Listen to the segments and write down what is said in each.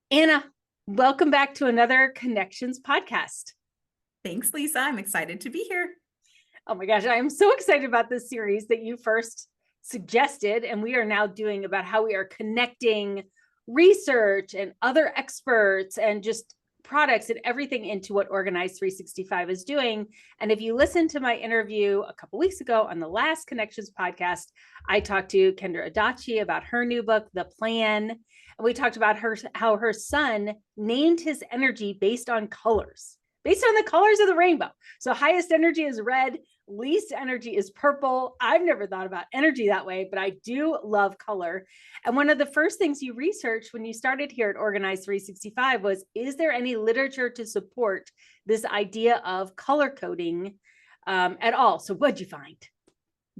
Anna, welcome back to another Connections podcast. Thanks, Lisa. I'm excited to be here. Oh my gosh, I am so excited about this series that you first suggested, and we are now doing about how we are connecting research and other experts and just products and everything into what Organize 365 is doing. And if you listened to my interview a couple weeks ago on the last Connections podcast, I talked to Kendra Adachi about her new book, The Plan. And we talked about how her son named his energy based on colors, based on the colors of the rainbow. So highest energy is red, least energy is purple. I've never thought about energy that way, but I do love color. And one of the first things you researched when you started here at Organize 365 was, is there any literature to support this idea of color coding at all? So what'd you find?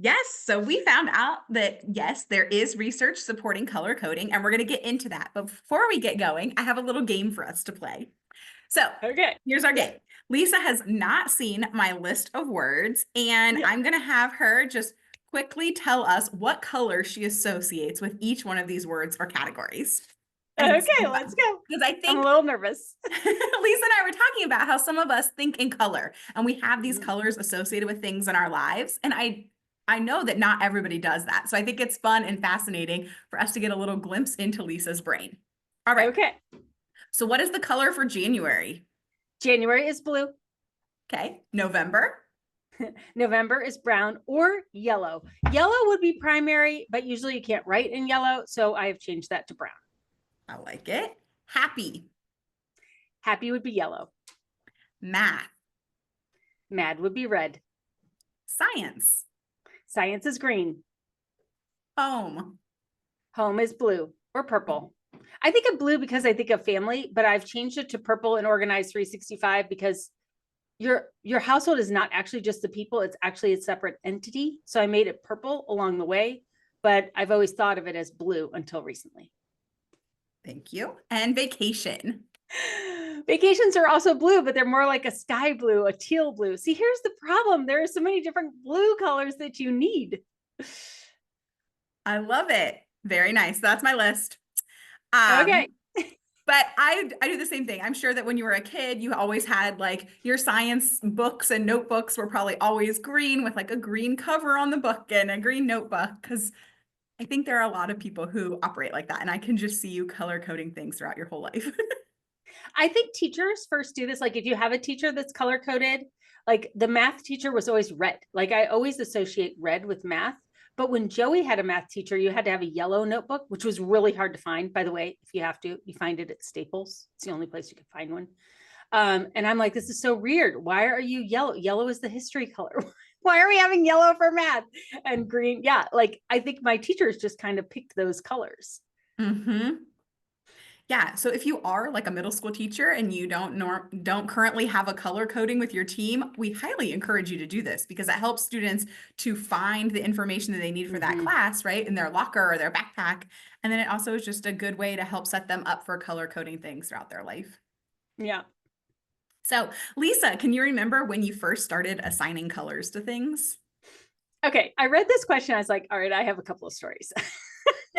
Yes, so we found out that, yes, there is research supporting color coding, and we're going to get into that. But before we get going, I have a little game for us to play. So here's our game. Lisa has not seen my list of words, and I'm going to have her just quickly tell us what color she associates with each one of these words or categories. Okay, let's go. Because I think I'm a little nervous. Lisa and I were talking about how some of us think in color, and we have these colors associated with things in our lives. And I know that not everybody does that. So I think it's fun and fascinating for us to get a little glimpse into Lisa's brain. All right. Okay. So what is the color for January? January is blue. Okay. November? November is brown or yellow. Yellow would be primary, but usually you can't write in yellow. So I have changed that to brown. I like it. Happy. Happy would be yellow. Math. Mad would be red. Science. Science is green. Home. Home is blue or purple. I think of blue because I think of family, but I've changed it to purple and Organized 365 because your household is not actually just the people, it's actually a separate entity. So I made it purple along the way, but I've always thought of it as blue until recently. Thank you. And vacation. Vacations are also blue, but they're more like a sky blue, a teal blue. See, here's the problem. There are so many different blue colors that you need. I love it. Very nice. That's my list. Okay. But I do the same thing. I'm sure that when you were a kid, you always had like your science books and notebooks were probably always green with like a green cover on the book and a green notebook, because I think there are a lot of people who operate like that. And I can just see you color coding things throughout your whole life. I think teachers first do this. Like if you have a teacher that's color coded, like the math teacher was always red. Like I always associate red with math. But when Joey had a math teacher, you had to have a yellow notebook, which was really hard to find. By the way, if you have to, you find it at Staples. It's the only place you can find one. And I'm like, this is so weird. Why are you yellow? Yellow is the history color. Why are we having yellow for math and green? Yeah, like I think my teachers just kind of picked those colors. Mm-hmm. Yeah. So if you are like a middle school teacher and you don't currently have a color coding with your team, we highly encourage you to do this because that helps students to find the information that they need for that class, right? In their locker or their backpack. And then it also is just a good way to help set them up for color coding things throughout their life. Yeah. So Lisa, can you remember when you first started assigning colors to things? Okay. I read this question. I was like, all right, I have a couple of stories.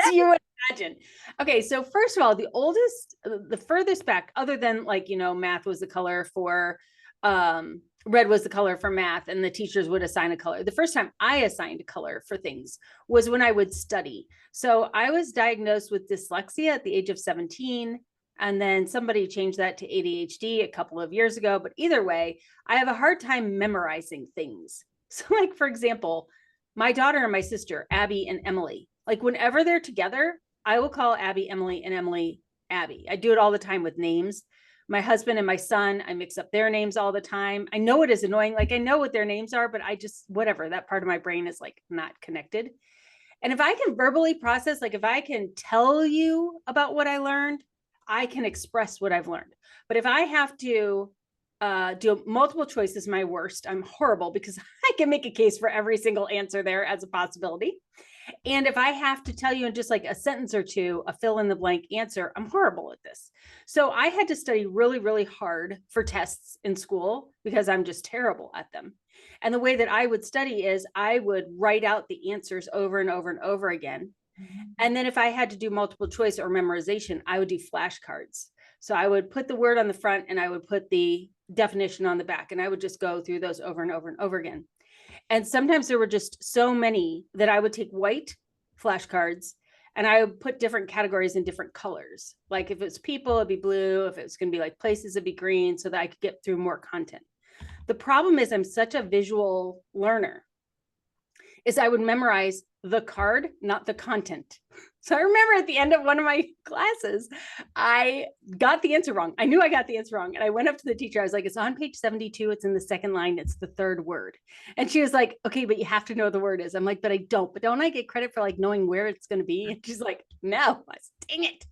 So you would imagine. Okay, so first of all, the furthest back, other than like, math was the color for, red was the color for math, and the teachers would assign a color. The first time I assigned a color for things was when I would study. So I was diagnosed with dyslexia at the age of 17. And then somebody changed that to ADHD a couple of years ago. But either way, I have a hard time memorizing things. So like, for example, my daughter and my sister, Abby and Emily, like whenever they're together, I will call Abby Emily and Emily Abby. I do it all the time with names. My husband and my son, I mix up their names all the time. I know it is annoying. Like I know what their names are, but I just, whatever, that part of my brain is like not connected. And if I can verbally process, like if I can tell you about what I learned, I can express what I've learned. But if I have to do multiple choice is my worst. I'm horrible because I can make a case for every single answer there as a possibility. And if I have to tell you in just like a sentence or two, a fill in the blank answer, I'm horrible at this. So I had to study really, really hard for tests in school because I'm just terrible at them. And the way that I would study is I would write out the answers over and over and over again. And then if I had to do multiple choice or memorization, I would do flashcards. So I would put the word on the front and I would put the definition on the back, and I would just go through those over and over and over again. And sometimes there were just so many that I would take white flashcards and I would put different categories in different colors. Like if it's people, it'd be blue. If it's going to be like places, it'd be green, so that I could get through more content. The problem is I'm such a visual learner, is I would memorize the card, not the content. So I remember at the end of one of my classes, I got the answer wrong. I knew I got the answer wrong. And I went up to the teacher. I was like, it's on page 72. It's in the second line. It's the third word. And she was like, okay, but you have to know what the word is. I'm like, but I don't. But don't I get credit for like knowing where it's going to be? And she's like, no, dang it.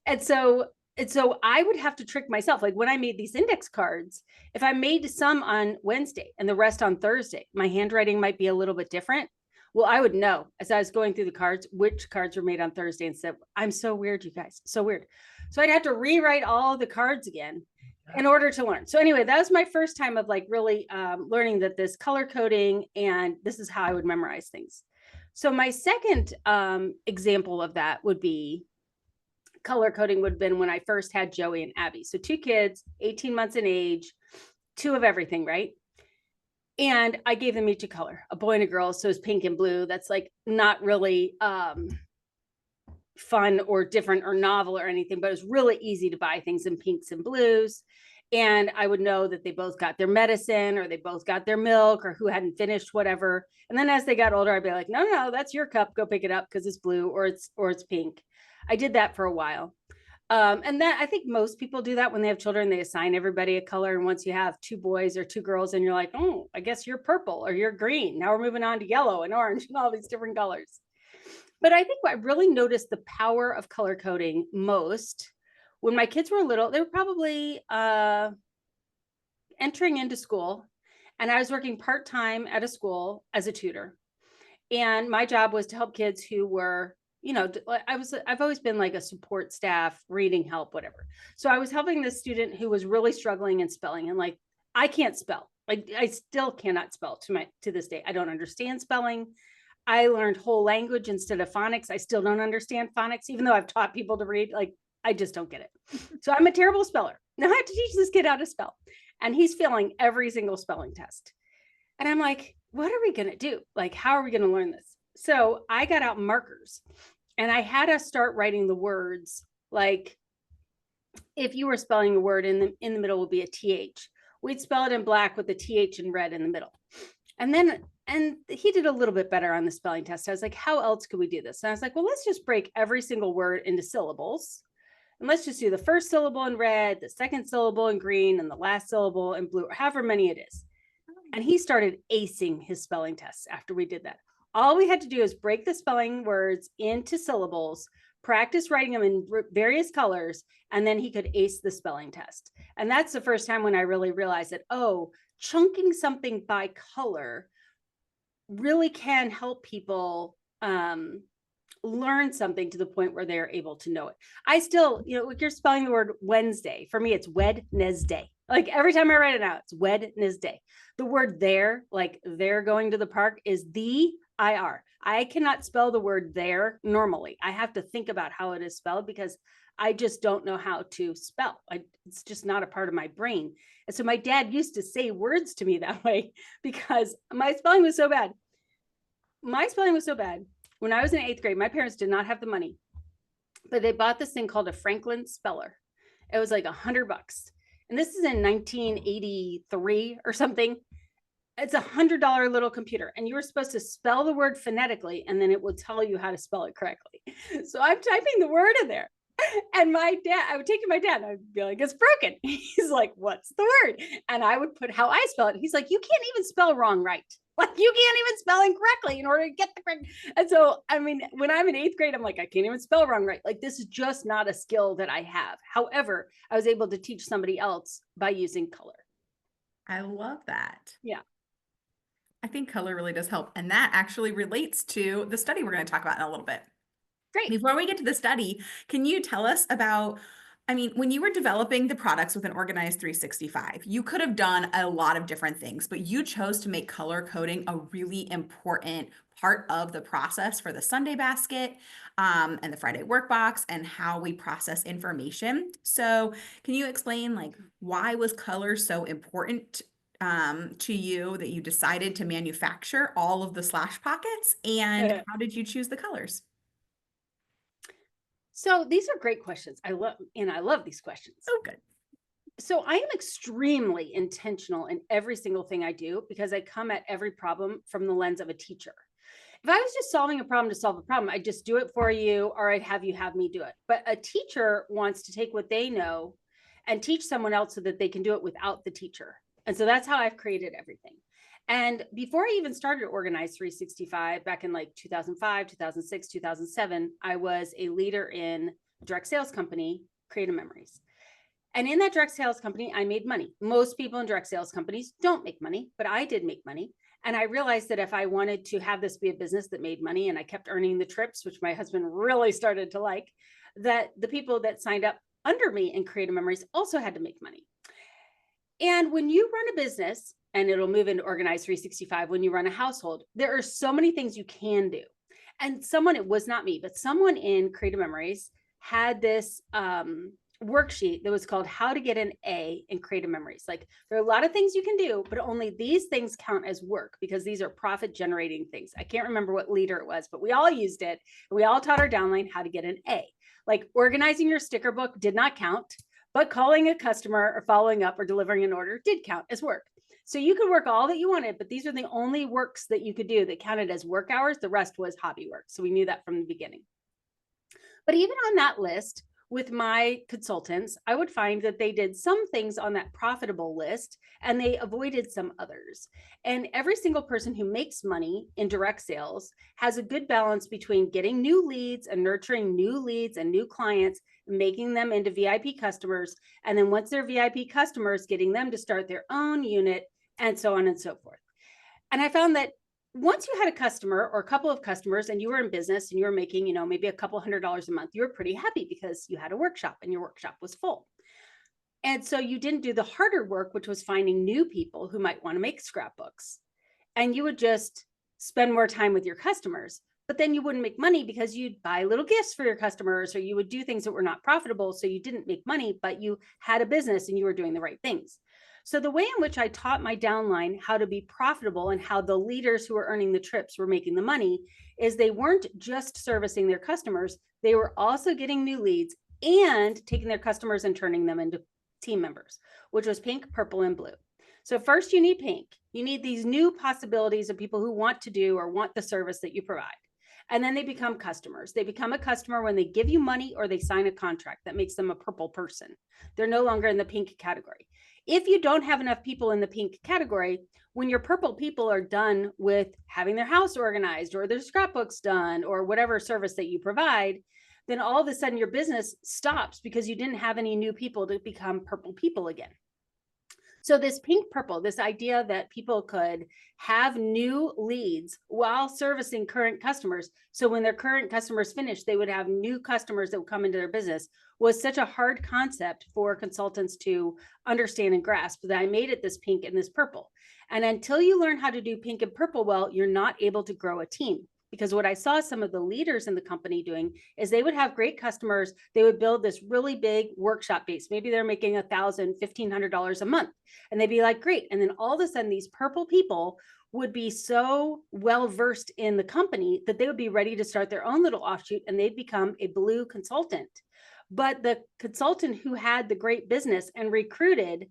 And so I would have to trick myself. Like when I made these index cards, if I made some on Wednesday and the rest on Thursday, my handwriting might be a little bit different. Well, I would know as I was going through the cards, which cards were made on Thursday and said, I'm so weird, you guys, so weird. So I'd have to rewrite all the cards again in order to learn. So anyway, that was my first time of like really learning that this color coding, and this is how I would memorize things. So my second example of that would be color coding would have been when I first had Joey and Abby. So 2 kids, 18 months in age, 2 of everything, right? And I gave them each a color, a boy and a girl. So it's pink and blue. That's like not really fun or different or novel or anything, but it was really easy to buy things in pinks and blues. And I would know that they both got their medicine or they both got their milk or who hadn't finished whatever. And then as they got older, I'd be like, no, that's your cup. Go pick it up because it's blue or it's pink. I did that for a while. And that I think most people do that when they have children. They assign everybody a color. And once you have 2 boys or 2 girls and you're like, oh, I guess you're purple or you're green. Now we're moving on to yellow and orange and all these different colors. But I think I really noticed the power of color coding most when my kids were little. They were probably entering into school, and I was working part-time at a school as a tutor. And my job was to help kids who were, I've always been like a support staff, reading help, whatever. So I was helping this student who was really struggling in spelling, and like, I can't spell. Like I still cannot spell to this day. I don't understand spelling. I learned whole language instead of phonics. I still don't understand phonics, even though I've taught people to read. Like, I just don't get it. So I'm a terrible speller. Now I have to teach this kid how to spell. And he's failing every single spelling test. And I'm like, what are we going to do? Like, how are we going to learn this? So I got out markers and I had us start writing the words. Like if you were spelling a word in the middle would be a TH. We'd spell it in black with the TH in red in the middle. And he did a little bit better on the spelling test. I was like, how else could we do this? And I was like, well, let's just break every single word into syllables. And let's just do the first syllable in red, the second syllable in green, and the last syllable in blue, or however many it is. And he started acing his spelling tests after we did that. All we had to do is break the spelling words into syllables, practice writing them in various colors, and then he could ace the spelling test. And that's the first time when I really realized that, oh, chunking something by color really can help people learn something to the point where they're able to know it. I still, if you're spelling the word Wednesday, for me, it's Wednesday. Like every time I write it out, it's Wednesday. The word there, like they're going to the park, is the IR. I cannot spell the word there normally. I have to think about how it is spelled because I just don't know how to spell. It's just not a part of my brain. And so my dad used to say words to me that way because my spelling was so bad. When I was in 8th grade, my parents did not have the money, but they bought this thing called a Franklin speller. It was like $100. And this is in 1983 or something. It's $100 little computer. And you were supposed to spell the word phonetically, and then it would tell you how to spell it correctly. So I'm typing the word in there. And I would take it to my dad and I'd be like, it's broken. He's like, what's the word? And I would put how I spell it. He's like, you can't even spell wrong right. Like you can't even spell incorrectly in order to get the correct. And so, I mean, when I'm in 8th grade, I'm like, I can't even spell wrong right. Like this is just not a skill that I have. However, I was able to teach somebody else by using color. I love that. Yeah. I think color really does help. And that actually relates to the study we're going to talk about in a little bit. Great. Before we get to the study, can you tell us about I mean, when you were developing the products with an organized 365, you could have done a lot of different things, but you chose to make color coding a really important part of the process for the Sunday basket, and the Friday workbox and how we process information. So, can you explain like why was color so important to you that you decided to manufacture all of the slash pockets, and how did you choose the colors? So these are great questions. I love these questions. Oh, good. So I am extremely intentional in every single thing I do because I come at every problem from the lens of a teacher. If I was just solving a problem to solve a problem, I'd just do it for you, or I'd have you have me do it. But a teacher wants to take what they know and teach someone else so that they can do it without the teacher. And so that's how I've created everything. And before I even started Organize 365 back in like 2005, 2006, 2007, I was a leader in a direct sales company, Creative Memories. And in that direct sales company, I made money. Most people in direct sales companies don't make money, but I did make money. And I realized that if I wanted to have this be a business that made money and I kept earning the trips, which my husband really started to like, that the people that signed up under me in Creative Memories also had to make money. And when you run a business, and it'll move into Organize 365 when you run a household, there are so many things you can do. And someone, it was not me, but someone in Creative Memories had this worksheet that was called How to Get an A in Creative Memories. Like there are a lot of things you can do, but only these things count as work because these are profit generating things. I can't remember what leader it was, but we all used it. We all taught our downline how to get an A. Like organizing your sticker book did not count, but calling a customer or following up or delivering an order did count as work. So you could work all that you wanted, but these are the only works that you could do that counted as work hours. The rest was hobby work. So we knew that from the beginning. But even on that list, with my consultants, I would find that they did some things on that profitable list and they avoided some others. And every single person who makes money in direct sales has a good balance between getting new leads and nurturing new leads and new clients, making them into VIP customers. And then once they're VIP customers, getting them to start their own unit and so on and so forth. And I found that once you had a customer or a couple of customers and you were in business and you were making, maybe a couple $100s a month, you were pretty happy because you had a workshop and your workshop was full. And so you didn't do the harder work, which was finding new people who might want to make scrapbooks. And you would just spend more time with your customers, but then you wouldn't make money because you'd buy little gifts for your customers or you would do things that were not profitable. So you didn't make money, but you had a business and you were doing the right things. So the way in which I taught my downline how to be profitable and how the leaders who were earning the trips were making the money is they weren't just servicing their customers, they were also getting new leads and taking their customers and turning them into team members, which was pink, purple, and blue. So first you need pink. You need these new possibilities of people who want to do or want the service that you provide. And then they become customers. They become a customer when they give you money or they sign a contract that makes them a purple person. They're no longer in the pink category. If you don't have enough people in the pink category, when your purple people are done with having their house organized or their scrapbooks done or whatever service that you provide, then all of a sudden your business stops because you didn't have any new people to become purple people again. So this pink purple, this idea that people could have new leads while servicing current customers. So when their current customers finish, they would have new customers that would come into their business was such a hard concept for consultants to understand and grasp that I made it this pink and this purple. And until you learn how to do pink and purple well, you're not able to grow a team. Because what I saw some of the leaders in the company doing is they would have great customers. They would build this really big workshop base. Maybe they're making $1,000, $1,500 a month. And they'd be like, great. And then all of a sudden, these purple people would be so well versed in the company that they would be ready to start their own little offshoot and they'd become a blue consultant. But the consultant who had the great business and recruited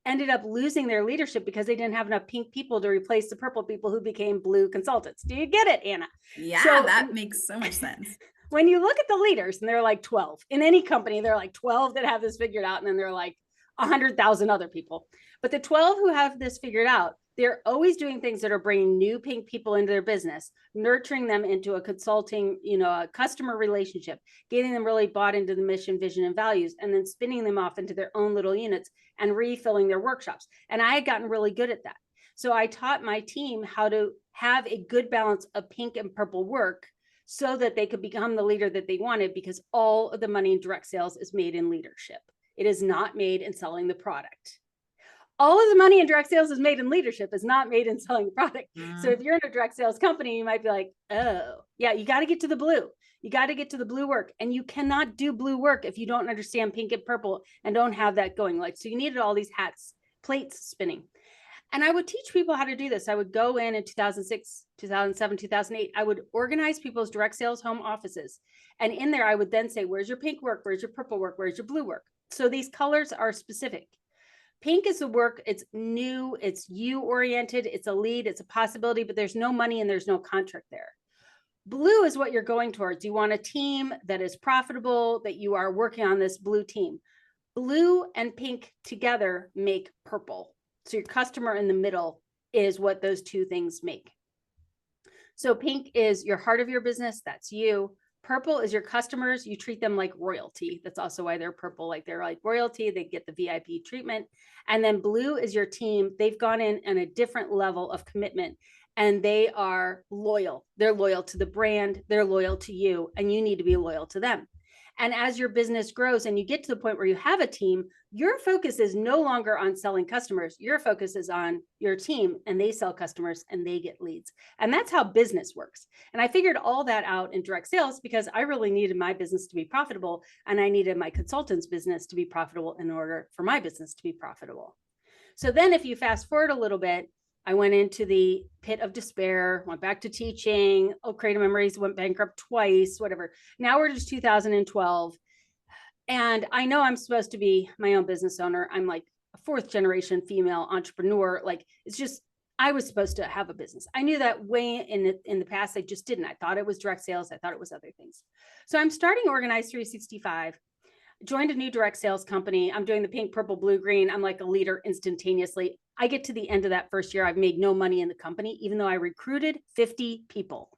ended up losing their leadership because they didn't have enough pink people to replace the purple people who became blue consultants. Do you get it, Anna? Yeah, so, that makes so much sense. When you look at the leaders and they're like 12 in any company, they're like 12 that have this figured out. And then they're like 100,000 other people. But the 12 who have this figured out, they're always doing things that are bringing new pink people into their business, nurturing them into a consulting, a customer relationship, getting them really bought into the mission, vision, and values, and then spinning them off into their own little units and refilling their workshops. And I had gotten really good at that. So I taught my team how to have a good balance of pink and purple work so that they could become the leader that they wanted, because all of the money in direct sales is made in leadership. It is not made in selling the product. All of the money in direct sales is made in leadership, is not made in selling the product. So if you're in a direct sales company, you might be like, oh, yeah, you got to get to the blue. You got to get to the blue work. And you cannot do blue work if you don't understand pink and purple and don't have that going. Like, so you needed all these hats, plates spinning. And I would teach people how to do this. I would go in 2006, 2007, 2008. I would organize people's direct sales home offices. And in there, I would then say, where's your pink work? Where's your purple work? Where's your blue work? So these colors are specific. Pink is the work. It's new. It's you oriented. It's a lead. It's a possibility, but there's no money and there's no contract there. Blue is what you're going towards. You want a team that is profitable, that you are working on this blue team. Blue and pink together make purple. So your customer in the middle is what those two things make. So pink is your heart of your business. That's you. Purple is your customers. You treat them like royalty. That's also why they're purple. Like they're like royalty. They get the VIP treatment. And then blue is your team. They've gone in on a different level of commitment and they are loyal. They're loyal to the brand. They're loyal to you, and you need to be loyal to them. And as your business grows and you get to the point where you have a team, your focus is no longer on selling customers. Your focus is on your team, and they sell customers and they get leads. And that's how business works. And I figured all that out in direct sales because I really needed my business to be profitable, and I needed my consultant's business to be profitable in order for my business to be profitable. So then if you fast forward a little bit, I went into the pit of despair, went back to teaching. Creative Memories went bankrupt twice, whatever. Now we're just 2012. And I know I'm supposed to be my own business owner. I'm like a fourth generation female entrepreneur. Like it's just, I was supposed to have a business. I knew that way in the past. I just didn't. I thought it was direct sales. I thought it was other things. So I'm starting Organize 365. Joined a new direct sales company. I'm doing the pink, purple, blue, green. I'm like a leader instantaneously. I get to the end of that first year. I've made no money in the company, even though I recruited 50 people.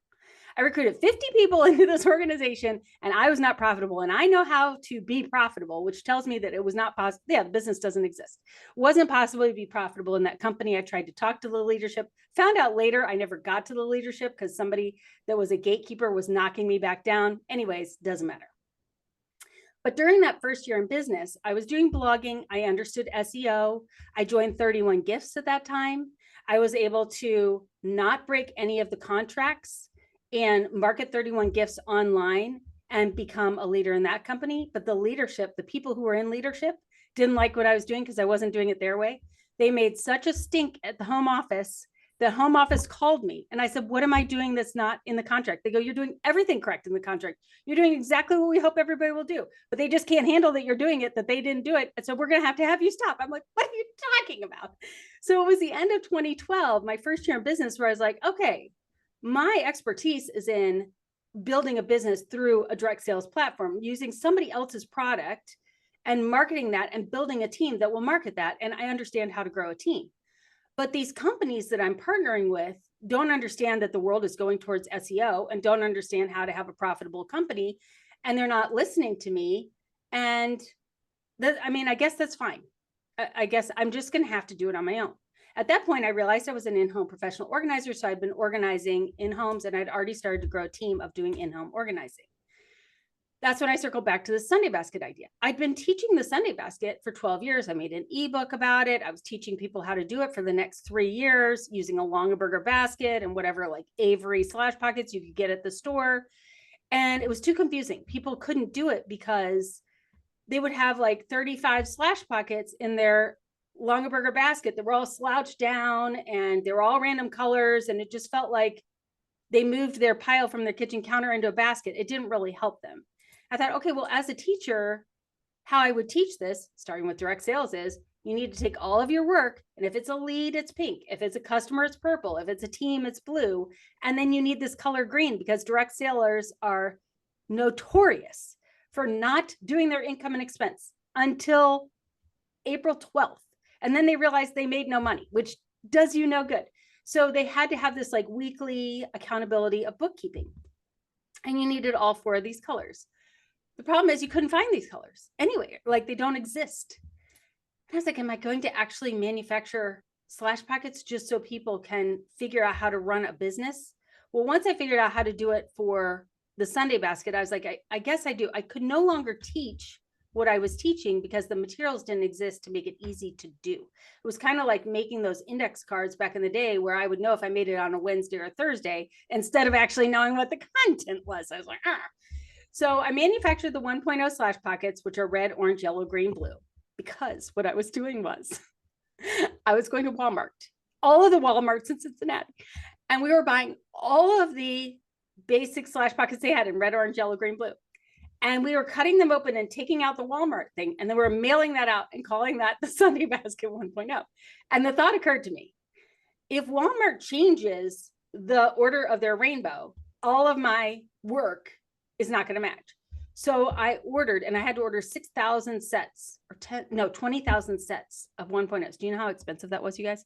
I recruited 50 people into this organization and I was not profitable. And I know how to be profitable, which tells me that it was not possible. Yeah, the business doesn't exist. It wasn't possible to be profitable in that company. I tried to talk to the leadership, found out later I never got to the leadership because somebody that was a gatekeeper was knocking me back down. Anyways, doesn't matter. But during that first year in business, I was doing blogging. I understood SEO. I joined 31 Gifts at that time. I was able to not break any of the contracts and market 31 Gifts online and become a leader in that company. But the leadership, the people who were in leadership didn't like what I was doing because I wasn't doing it their way. They made such a stink at the home office. The home office called me and I said, what am I doing that's not in the contract? They go, you're doing everything correct in the contract. You're doing exactly what we hope everybody will do, but they just can't handle that you're doing it, that they didn't do it. And so we're going to have you stop. I'm like, what are you talking about? So it was the end of 2012, my first year in business, where I was like, okay, my expertise is in building a business through a direct sales platform, using somebody else's product and marketing that and building a team that will market that. And I understand how to grow a team. But these companies that I'm partnering with don't understand that the world is going towards SEO and don't understand how to have a profitable company. And they're not listening to me. And that, I mean, I guess that's fine. I guess I'm just going to have to do it on my own. At that point, I realized I was an in-home professional organizer. So I'd been organizing in homes and I'd already started to grow a team of doing in-home organizing. That's when I circled back to the Sunday basket idea. I'd been teaching the Sunday basket for 12 years. I made an ebook about it. I was teaching people how to do it for the next 3 years using a Longaberger basket and whatever like Avery slash pockets you could get at the store. And it was too confusing. People couldn't do it because they would have like 35 slash pockets in their Longaberger basket that were all slouched down and they were all random colors. And it just felt like they moved their pile from their kitchen counter into a basket. It didn't really help them. I thought, okay, well, as a teacher, how I would teach this, starting with direct sales, is you need to take all of your work. And if it's a lead, it's pink. If it's a customer, it's purple. If it's a team, it's blue. And then you need this color green because direct sellers are notorious for not doing their income and expense until April 12th. And then they realized they made no money, which does you no good. So they had to have this like weekly accountability of bookkeeping. And you needed all 4 of these colors. The problem is you couldn't find these colors anywhere, like they don't exist. And I was like, am I going to actually manufacture slash pockets just so people can figure out how to run a business? Well, once I figured out how to do it for the Sunday basket, I was like, I guess I do. I could no longer teach what I was teaching because the materials didn't exist to make it easy to do. It was kind of like making those index cards back in the day where I would know if I made it on a Wednesday or a Thursday instead of actually knowing what the content was. I was like, ah. So I manufactured the 1.0 slash pockets, which are red, orange, yellow, green, blue, because what I was doing was I was going to Walmart, all of the Walmarts in Cincinnati, and we were buying all of the basic slash pockets they had in red, orange, yellow, green, blue. And we were cutting them open and taking out the Walmart thing. And then we're mailing that out and calling that the Sunday basket 1.0. And the thought occurred to me, if Walmart changes the order of their rainbow, all of my work is not going to match. So I ordered, and I had to order 6,000 sets or 20,000 sets of 1.0s. Do you know how expensive that was, you guys?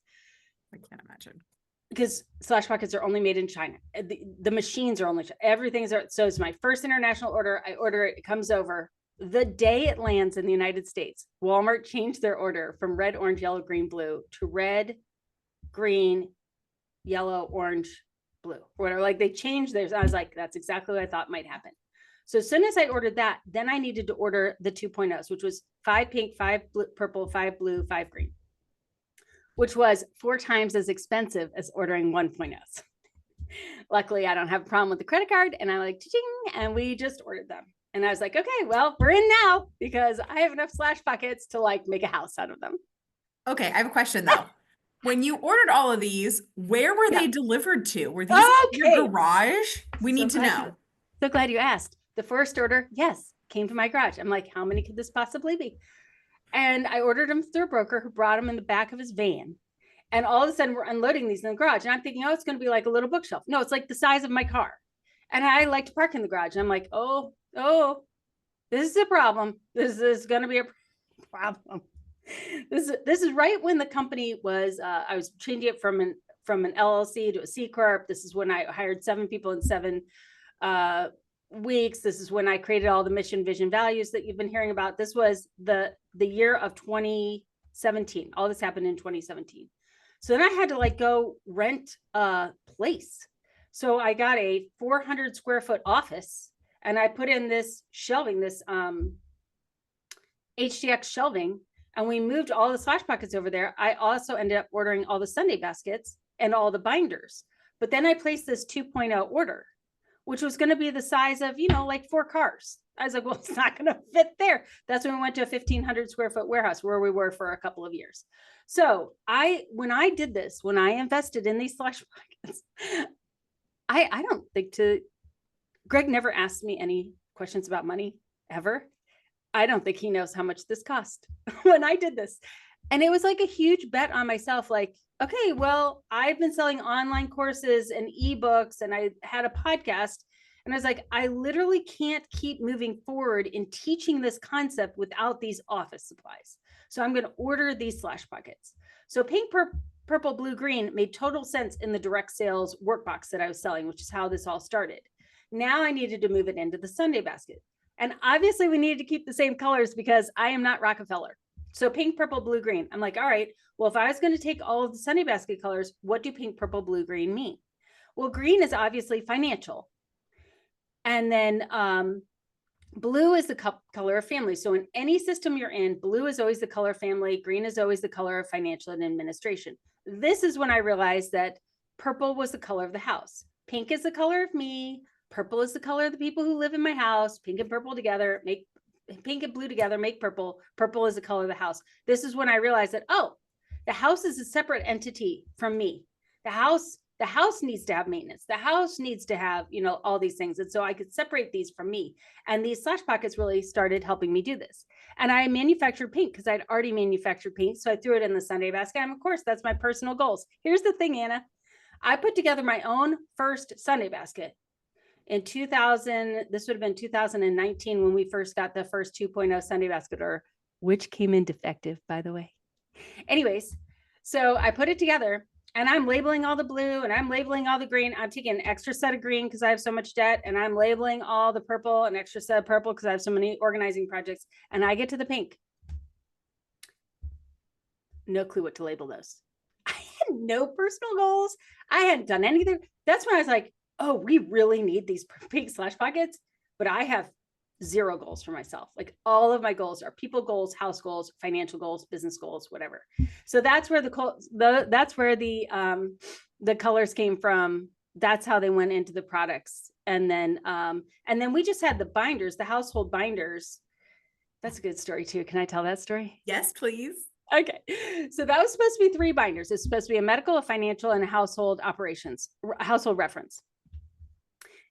I can't imagine. Because slash pockets are only made in China. The machines are only, everything's, so it's my first international order. I order it, it comes over. The day it lands in the United States, Walmart changed their order from red, orange, yellow, green, blue to red, green, yellow, orange, blue, or whatever. Like they changed theirs. I was like, that's exactly what I thought might happen. So as soon as I ordered that, then I needed to order the 2.0s, which was 5 pink, 5 blue, purple, 5 blue, 5 green, which was 4 times as expensive as ordering 1.0s. Luckily, I don't have a problem with the credit card, and I like, and we just ordered them. And I was like, okay, well, we're in now because I have enough slash pockets to like make a house out of them. Okay, I have a question though. When you ordered all of these, where were they delivered to? Were these in your garage? We need to know. So glad you asked. The first order, yes, came to my garage. I'm like, how many could this possibly be? And I ordered them through a broker who brought them in the back of his van. And all of a sudden we're unloading these in the garage. And I'm thinking, oh, it's going to be like a little bookshelf. No, it's like the size of my car. And I like to park in the garage. And I'm like, oh, this is a problem. This is going to be a problem. This is right when the company was, I was changing it from an LLC to a C Corp. This is when I hired 7 people in 7 weeks. This is when I created all the mission, vision, values that you've been hearing about. This was the year of 2017. All this happened in 2017. So then I had to like go rent a place. So I got a 400 square foot office and I put in this shelving, this HDX shelving, and we moved all the slash pockets over there. I also ended up ordering all the Sunday baskets and all the binders. But then I placed this 2.0 order, which was going to be the size of, like 4 cars. I was like, well, it's not going to fit there. That's when we went to a 1,500 square foot warehouse where we were for a couple of years. So when I did this, when I invested in these slash pockets, I don't think Greg never asked me any questions about money ever. I don't think he knows how much this cost when I did this. And it was like a huge bet on myself. Like, okay, well, I've been selling online courses and eBooks, and I had a podcast. And I was like, I literally can't keep moving forward in teaching this concept without these office supplies. So I'm going to order these slash pockets. So pink, purple, blue, green made total sense in the direct sales workbox that I was selling, which is how this all started. Now I needed to move it into the Sunday basket. And obviously we needed to keep the same colors because I am not Rockefeller. So pink, purple, blue, green. I'm like, all right, well, if I was going to take all of the Sunday basket colors, what do pink, purple, blue, green mean? Well, green is obviously financial. And then blue is the color of family. So in any system you're in, blue is always the color of family. Green is always the color of financial and administration. This is when I realized that purple was the color of the house. Pink is the color of me. Purple is the color of the people who live in my house. Pink and purple together make pink and blue together make purple. Purple is the color of the house. This is when I realized that, oh, the house is a separate entity from me. The house needs to have maintenance. The house needs to have, all these things. And so I could separate these from me. And these slash pockets really started helping me do this. And I manufactured paint because I'd already manufactured paint. So I threw it in the Sunday basket. And of course, that's my personal goals. Here's the thing, Anna. I put together my own first Sunday basket in 2000. This would have been 2019 when we first got the first 2.0 Sunday basket order, which came in defective, by the way. Anyways, so I put it together and I'm labeling all the blue and I'm labeling all the green. I'm taking an extra set of green because I have so much debt, and I'm labeling all the purple, an extra set of purple because I have so many organizing projects. And I get to the pink. No clue what to label those. I had no personal goals. I hadn't done anything. That's when I was like, oh, we really need these pink slash pockets, but I have 0 goals for myself. Like all of my goals are people goals, house goals, financial goals, business goals, whatever. So that's where the colors came from. That's how they went into the products. And then we just had the binders, the household binders. That's a good story too. Can I tell that story? Yes, please. Okay. So that was supposed to be 3 binders. It's supposed to be a medical, a financial, and a household reference.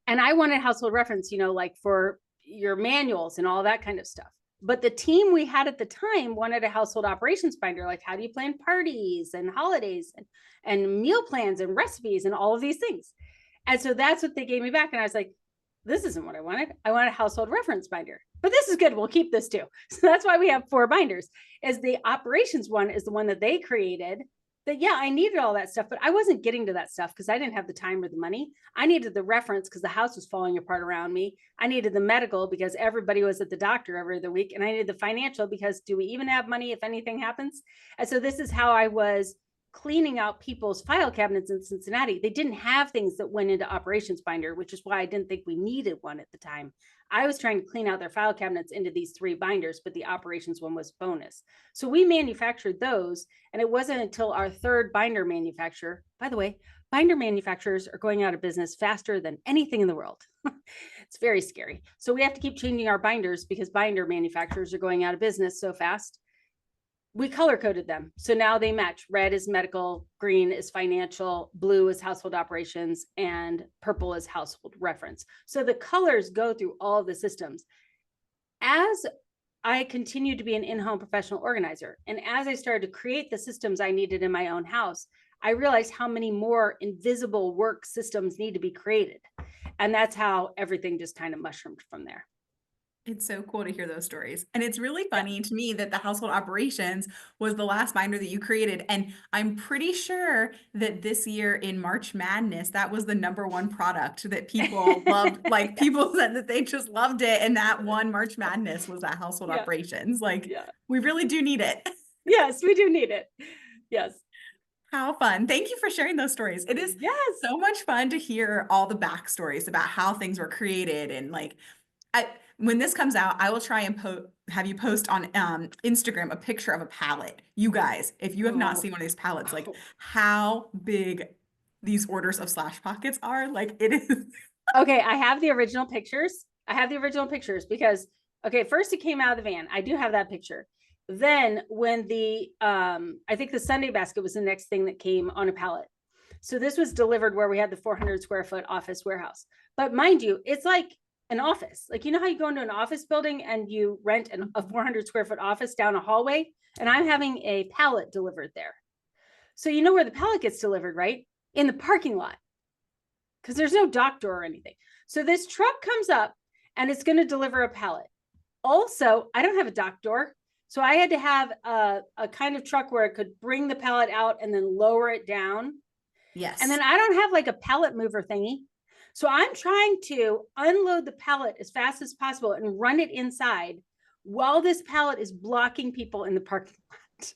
And I wanted household reference, like for your manuals and all that kind of stuff. But the team we had at the time wanted a household operations binder, like how do you plan parties and holidays and meal plans and recipes and all of these things. And so that's what they gave me back. And I was like, this isn't what I wanted. I want a household reference binder, but this is good. We'll keep this too. So that's why we have 4 binders. As the operations one is the one that they created. That, yeah, I needed all that stuff, but I wasn't getting to that stuff because I didn't have the time or the money. I needed the reference because the house was falling apart around me. I needed the medical because everybody was at the doctor every other week. And I needed the financial because do we even have money if anything happens? And so this is how I was cleaning out people's file cabinets in Cincinnati. They didn't have things that went into operations binder, which is why I didn't think we needed one at the time. I was trying to clean out their file cabinets into these 3 binders, but the operations one was bonus. So we manufactured those. And it wasn't until our 3rd binder manufacturer, by the way, binder manufacturers are going out of business faster than anything in the world. It's very scary. So we have to keep changing our binders because binder manufacturers are going out of business so fast. We color coded them. So now they match. Red is medical, green is financial, blue is household operations, and purple is household reference. So the colors go through all the systems. As I continued to be an in-home professional organizer, and as I started to create the systems I needed in my own house, I realized how many more invisible work systems need to be created. And that's how everything just kind of mushroomed from there. It's so cool to hear those stories. And it's really funny to me that the household operations was the last binder that you created. And I'm pretty sure that this year in March Madness, that was the #1 product that people loved. Like people said that they just loved it. And that won March Madness was that household operations. Like we really do need it. Yes, we do need it. Yes. How fun. Thank you for sharing those stories. It is so much fun to hear all the backstories about how things were created. And like, when this comes out, I will try and have you post on Instagram a picture of a palette. You guys, if you have not seen one of these palettes, like how big these orders of Slash Pockets are, like it is. Okay, I have the original pictures. Because, okay, first it came out of the van. I do have that picture. Then when I think the Sunday basket was the next thing that came on a pallet. So this was delivered where we had the 400 square foot office warehouse. But mind you, it's like an office. Like, you know how you go into an office building and you rent a 400 square foot office down a hallway? And I'm having a pallet delivered there. So you know where the pallet gets delivered, right? In the parking lot. Because there's no dock door or anything. So this truck comes up and it's going to deliver a pallet. Also, I don't have a dock door. So I had to have a kind of truck where it could bring the pallet out and then lower it down. Yes. And then I don't have like a pallet mover thingy. So I'm trying to unload the pallet as fast as possible and run it inside while this pallet is blocking people in the parking lot.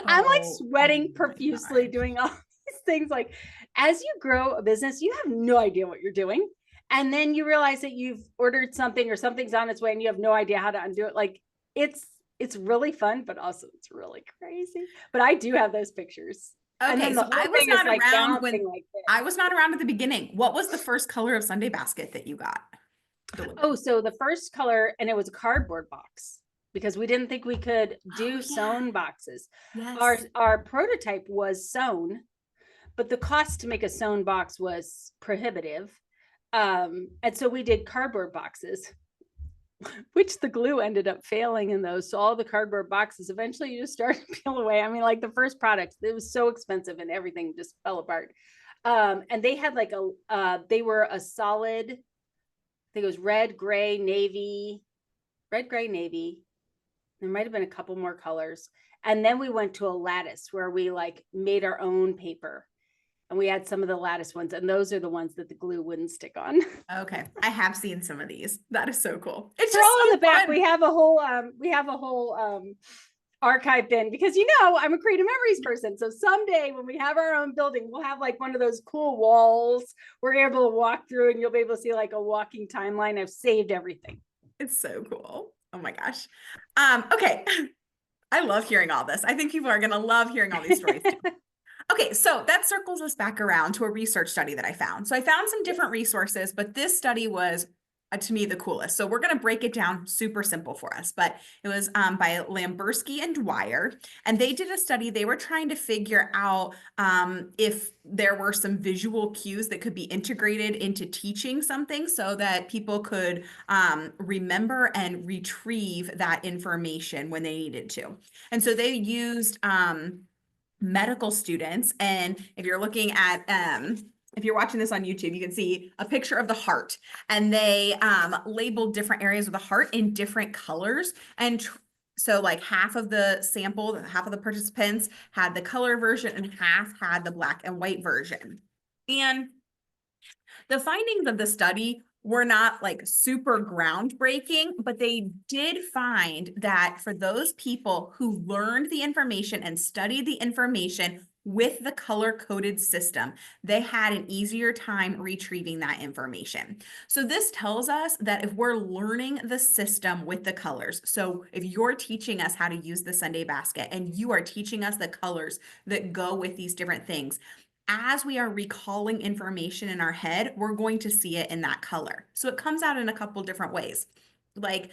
I'm like sweating profusely doing all these things. Like, as you grow a business, you have no idea what you're doing. And then you realize that you've ordered something or something's on its way and you have no idea how to undo it. Like, it's really fun, but also it's really crazy. But I do have those pictures. Okay, so I was not around when I was not around at the beginning. What was the first color of Sunday basket that you got delivered? Oh, so the first color, and it was a cardboard box because we didn't think we could do sewn boxes. Yes. Our prototype was sewn, but the cost to make a sewn box was prohibitive. And so we did cardboard boxes, which the glue ended up failing in those. So all the cardboard boxes, eventually you just started to peel away. I mean, like the first product, it was so expensive and everything just fell apart. And they had like they were a solid, I think it was red, gray, navy. There might've been a couple more colors. And then we went to a lattice where we like made our own paper. And we had some of the lattice ones, and those are the ones that the glue wouldn't stick on. Okay, I have seen some of these. That is so cool. It's just all in the back. We have a whole archive bin, because I'm a creative memories person. So someday when we have our own building, we'll have like one of those cool walls we're able to walk through, and you'll be able to see like a walking timeline. I've saved everything. It's so cool. Oh my gosh. Okay. I love hearing all this. I think people are going to love hearing all these stories too. Okay, so that circles us back around to a research study that I found. So I found some different resources, but this study was, to me, the coolest. So we're going to break it down super simple for us, but it was by Lambersky and Dwyer, and they did a study. They were trying to figure out if there were some visual cues that could be integrated into teaching something so that people could remember and retrieve that information when they needed to. And so they used medical students. And if you're looking at, if you're watching this on YouTube, you can see a picture of the heart, and they labeled different areas of the heart in different colors. And so like half of the sample, half of the participants had the color version and half had the black and white version. And the findings of the study were not like super groundbreaking, but they did find that for those people who learned the information and studied the information with the color-coded system, they had an easier time retrieving that information. So this tells us that if we're learning the system with the colors, so if you're teaching us how to use the Sunday basket and you are teaching us the colors that go with these different things, as we are recalling information in our head, we're going to see it in that color. So it comes out in a couple different ways. Like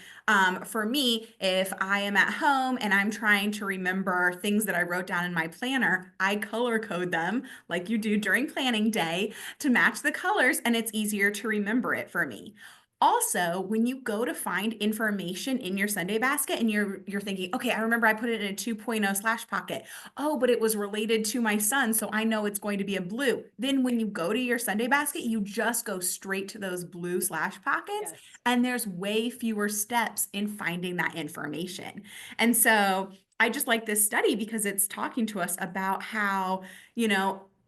for me, if I am at home and I'm trying to remember things that I wrote down in my planner, I color code them like you do during planning day to match the colors, and it's easier to remember it for me. Also, when you go to find information in your Sunday basket and you're thinking, okay, I remember I put it in a 2.0 slash pocket. Oh, but it was related to my son, so I know it's going to be a blue. Then when you go to your Sunday basket, you just go straight to those blue slash pockets, yes. And there's way fewer steps in finding that information. And so I just like this study because it's talking to us about how,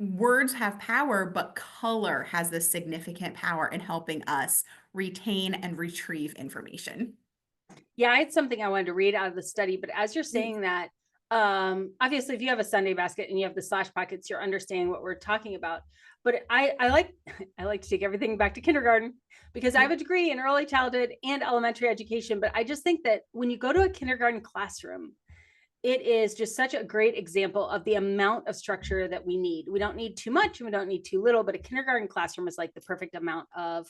words have power, but color has this significant power in helping us retain and retrieve information. Yeah, I had something I wanted to read out of the study, but as you're saying that, obviously if you have a Sunday basket and you have the slash pockets, you're understanding what we're talking about. But I like to take everything back to kindergarten because I have a degree in early childhood and elementary education. But I just think that when you go to a kindergarten classroom, it is just such a great example of the amount of structure that we need. We don't need too much and we don't need too little, but a kindergarten classroom is like the perfect amount of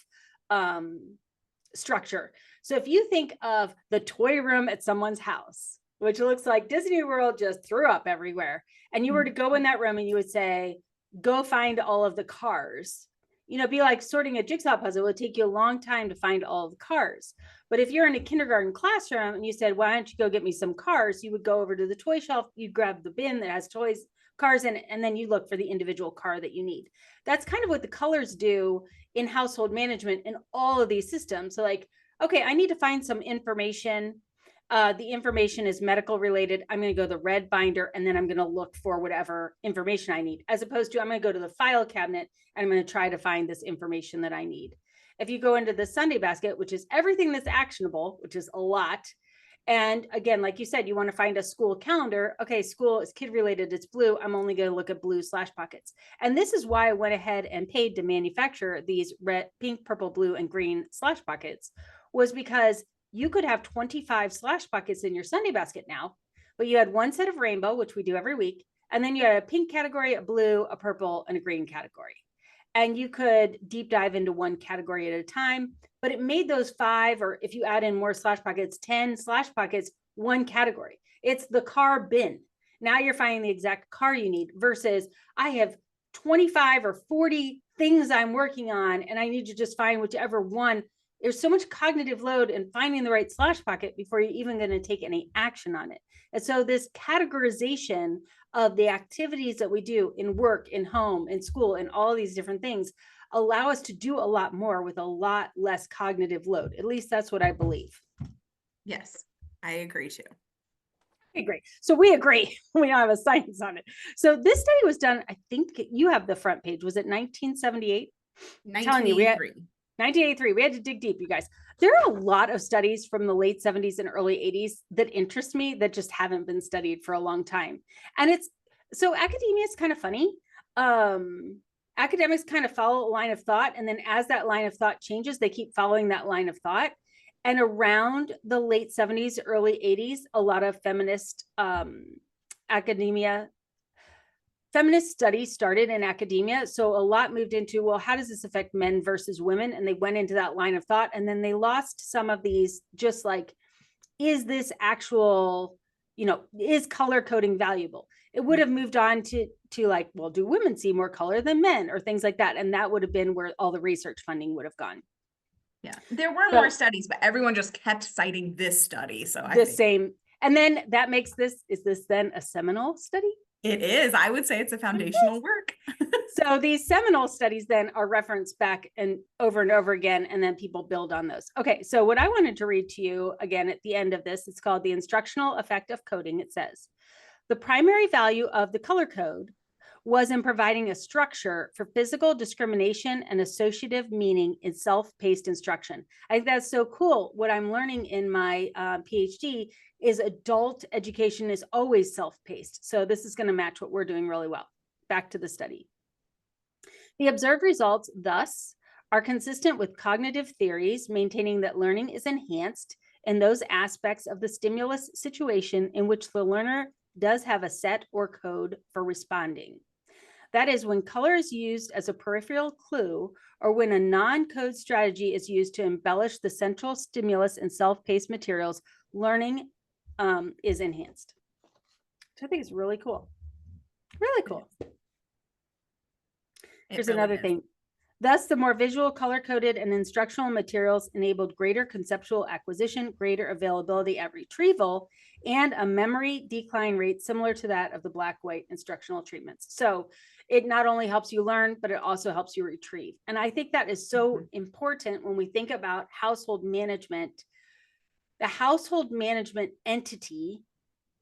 structure. So if you think of the toy room at someone's house, which looks like Disney World just threw up everywhere, and you were to go in that room and you would say, go find all of the cars, be like sorting a jigsaw puzzle. It would take you a long time to find all of the cars. But if you're in a kindergarten classroom and you said, why don't you go get me some cars? You would go over to the toy shelf, you grab the bin that has cars in it, and then you look for the individual car that you need. That's kind of what the colors do in household management in all of these systems. So like, okay, I need to find some information. The information is medical related. I'm going to go to the red binder and then I'm going to look for whatever information I need, as opposed to I'm going to go to the file cabinet and I'm going to try to find this information that I need. If you go into the Sunday basket, which is everything that's actionable, which is a lot. And again, like you said, you want to find a school calendar. Okay, school is kid related, it's blue. I'm only going to look at blue slash pockets. And this is why I went ahead and paid to manufacture these red, pink, purple, blue, and green slash pockets, was because you could have 25 slash pockets in your Sunday basket now, but you had one set of rainbow, which we do every week. And then you had a pink category, a blue, a purple, and a green category. And you could deep dive into one category at a time, but it made those 5, or if you add in more slash pockets, 10 slash pockets, one category. It's the car bin. Now you're finding the exact car you need versus I have 25 or 40 things I'm working on and I need to just find whichever one. There's so much cognitive load in finding the right slash pocket before you're even going to take any action on it. And so this categorization of the activities that we do in work, in home, in school, and all these different things allow us to do a lot more with a lot less cognitive load. At least that's what I believe. Yes, I agree too. Okay, great. So we agree. We don't have a science on it. So this study was done, I think you have the front page. Was it 1978? 1983. 1983. We had to dig deep, you guys. There are a lot of studies from the late 70s and early 80s that interest me that just haven't been studied for a long time. And so academia is kind of funny. Academics kind of follow a line of thought, and then as that line of thought changes, they keep following that line of thought. And around the late 70s, early 80s, a lot of feminist feminist studies started in academia. So a lot moved into, well, how does this affect men versus women? And they went into that line of thought. And then they lost some of these, just like, is this actual, is color coding valuable? It would have moved on to like, well, do women see more color than men, or things like that? And that would have been where all the research funding would have gone. Yeah, there were more studies, but everyone just kept citing this study. So same. And then that makes is this then a seminal study? It is. I would say it's a foundational work. So these seminal studies then are referenced back and over again, and then people build on those. Okay, so what I wanted to read to you again at the end of this, it's called The Instructional Effect of Coding. It says, the primary value of the color code was in providing a structure for physical discrimination and associative meaning in self-paced instruction. I think that's so cool. What I'm learning in my PhD is adult education is always self-paced. So this is going to match what we're doing really well. Back to the study. The observed results, thus, are consistent with cognitive theories, maintaining that learning is enhanced in those aspects of the stimulus situation in which the learner does have a set or code for responding. That is, when color is used as a peripheral clue, or when a non-code strategy is used to embellish the central stimulus in self-paced materials, learning is enhanced. Which I think is really cool. Really cool. Here's another thing. Thus, the more visual, color-coded, and instructional materials enabled greater conceptual acquisition, greater availability at retrieval, and a memory decline rate similar to that of the black-white instructional treatments. So it not only helps you learn, but it also helps you retrieve. And I think that is so important when we think about household management. The household management entity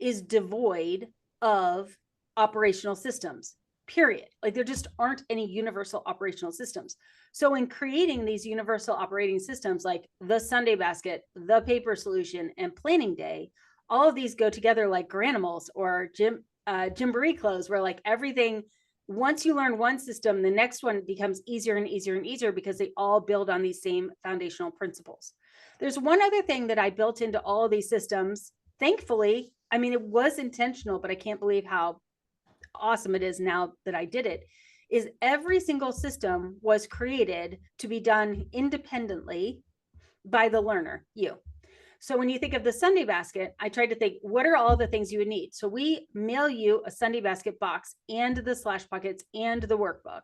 is devoid of operational systems. Period. Like, there just aren't any universal operational systems. So in creating these universal operating systems, like the Sunday basket, the paper solution, and planning day, all of these go together like Granimals or Gymboree clothes, where like everything, once you learn one system, the next one becomes easier and easier and easier because they all build on these same foundational principles. There's one other thing that I built into all of these systems. Thankfully, I mean, it was intentional, but I can't believe how awesome it is now that I did it, is every single system was created to be done independently by the learner, you. So when you think of the Sunday basket, I tried to think, what are all the things you would need? So we mail you a Sunday basket box and the slash pockets and the workbook,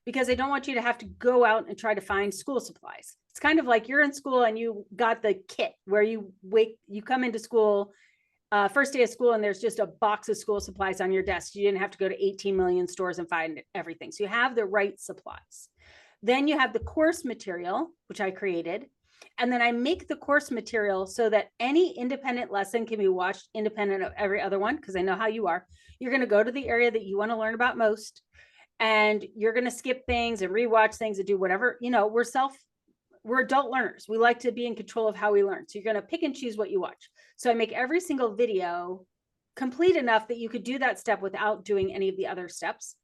because I don't want you to have to go out and try to find school supplies. It's kind of like you're in school and you got the kit where you come into school, first day of school, and there's just a box of school supplies on your desk. You didn't have to go to 18 million stores and find everything. So you have the right supplies. Then you have the course material, which I created. And then I make the course material so that any independent lesson can be watched independent of every other one, because I know how you are. You're going to go to the area that you want to learn about most, and you're going to skip things and rewatch things and do whatever. We're adult learners. We like to be in control of how we learn. So you're going to pick and choose what you watch. So I make every single video complete enough that you could do that step without doing any of the other steps.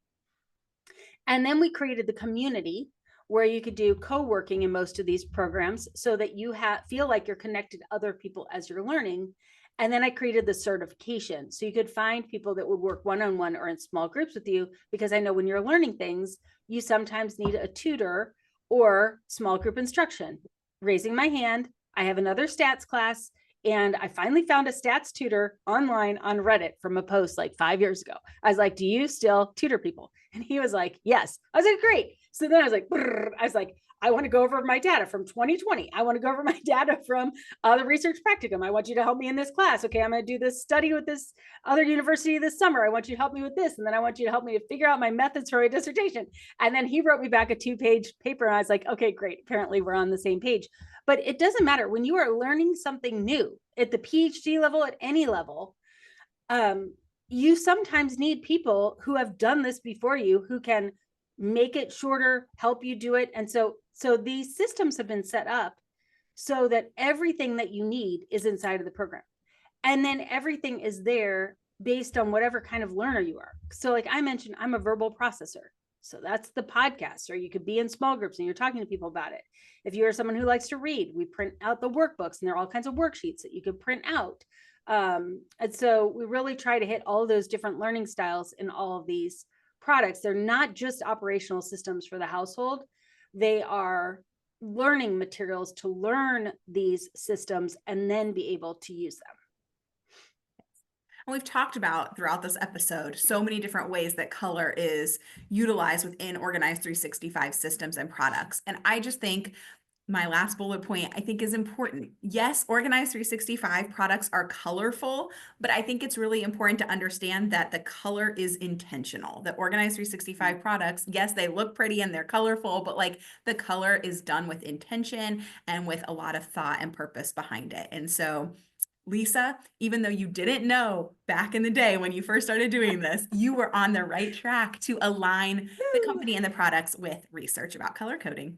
And then we created the community where you could do co-working in most of these programs so that you feel like you're connected to other people as you're learning. And then I created the certification. So you could find people that would work one-on-one or in small groups with you, because I know when you're learning things, you sometimes need a tutor or small group instruction. Raising my hand, I have another stats class, and I finally found a stats tutor online on Reddit from a post like 5 years ago. I was like, do you still tutor people? And he was like, yes. I was like, great. So then I was like, I want to go over my data from 2020. I want to go over my data from the research practicum. I want you to help me in this class. Okay, I'm going to do this study with this other university this summer. I want you to help me with this. And then I want you to help me to figure out my methods for my dissertation. And then he wrote me back a 2-page paper. And I was like, okay, great. Apparently we're on the same page. But it doesn't matter. When you are learning something new at the PhD level, at any level, you sometimes need people who have done this before you, who can make it shorter, help you do it. And so So these systems have been set up so that everything that you need is inside of the program. And then everything is there based on whatever kind of learner you are. So like I mentioned, I'm a verbal processor. So that's the podcast, or you could be in small groups and you're talking to people about it. If you're someone who likes to read, we print out the workbooks and there are all kinds of worksheets that you could print out. And so we really try to hit all those different learning styles in all of these products. They're not just operational systems for the household. They are learning materials to learn these systems and then be able to use them. And we've talked about throughout this episode so many different ways that color is utilized within Organized 365 systems and products. And I just think my last bullet point, I think, is important. Yes, Organized 365 products are colorful, but I think it's really important to understand that the color is intentional. The Organized 365 products, yes, they look pretty and they're colorful, but like the color is done with intention and with a lot of thought and purpose behind it. And so Lisa, even though you didn't know back in the day when you first started doing this, you were on the right track to align the company and the products with research about color coding.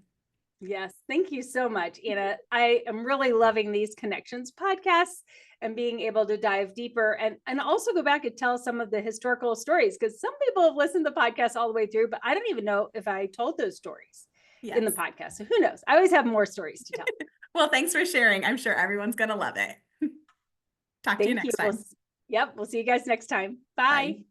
Yes, thank you so much, Anna. I am really loving these connections podcasts and being able to dive deeper and also go back and tell some of the historical stories, because some people have listened to the podcast all the way through, but I don't even know if I told those stories in the podcast. So who knows? I always have more stories to tell. Well, thanks for sharing. I'm sure everyone's going to love it. Talk to you next time. We'll see you guys next time. Bye.